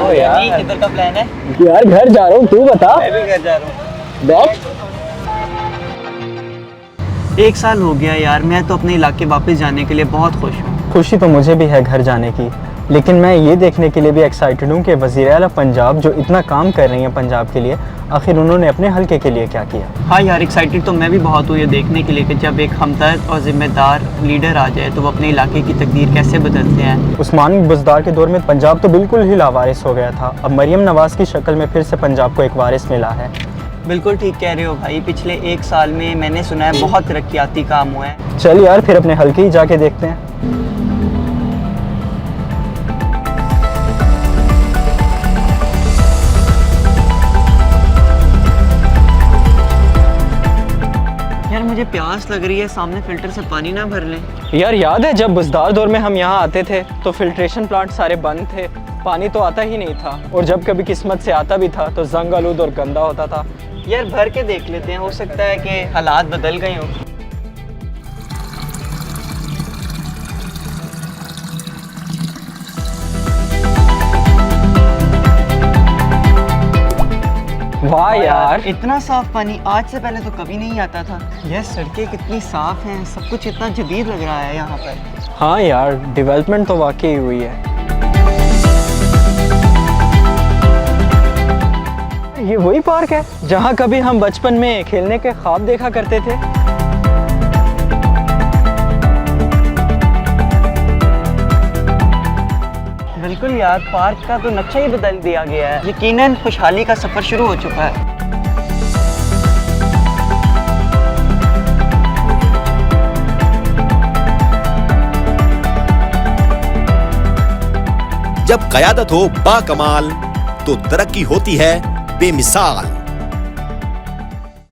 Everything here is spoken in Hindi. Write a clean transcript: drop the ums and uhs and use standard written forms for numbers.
ओ यार, किधर का प्लान है? यार घर जा रहा हूँ, तू बता। मैं भी घर जा रहा हूँ। बैठ। 1 साल हो गया यार, मैं तो अपने इलाके वापस जाने के लिए बहुत खुश हूँ। खुशी तो मुझे भी है घर जाने की, लेकिन मैं ये देखने के लिए भी एक्साइटेड हूँ कि वज़ीर आला पंजाब जो इतना काम कर रही हैं पंजाब के लिए, आखिर उन्होंने अपने हल्के के लिए क्या किया। हाँ यार, एक्साइटेड तो मैं भी बहुत हूँ ये देखने के लिए कि जब एक हमदर्द और ज़िम्मेदार लीडर आ जाए तो वो अपने इलाके की तकदीर कैसे बदलते हैं। उस्मानी बुज़दार के दौर में पंजाब तो बिल्कुल ही लावारिस हो गया था। अब मरियम नवाज़ की शक्ल में फिर से पंजाब को एक वारिस मिला है। बिल्कुल ठीक कह रहे हो भाई, पिछले 1 साल में मैंने सुना है बहुत तरक्याती काम हुए हैं। चल यार, फिर अपने हल्के ही जाके देखते हैं। यार मुझे प्यास लग रही है, सामने फिल्टर से पानी ना भर लें। यार याद है जब बुज़दार दौर में हम यहाँ आते थे तो फिल्ट्रेशन प्लांट सारे बंद थे, पानी तो आता ही नहीं था, और जब कभी किस्मत से आता भी था तो जंग आलूद और गंदा होता था। यार भर के देख लेते हैं, हो सकता है कि हालात बदल गए हों। वाह यार, इतना साफ पानी आज से पहले तो कभी नहीं आता था। यह सड़कें कितनी साफ हैं, सब कुछ इतना जदीद लग रहा है यहाँ पर। हाँ यार, डेवलपमेंट तो वाकई हुई है। ये वही पार्क है जहाँ कभी हम बचपन में खेलने के ख्वाब देखा करते थे। बिल्कुल यार, पार्क का तो नक्शा ही बदल दिया गया है। यकीनन खुशहाली का सफर शुरू हो चुका है। जब क़यादत हो बाकमाल तो तरक्की होती है बेमिसाल।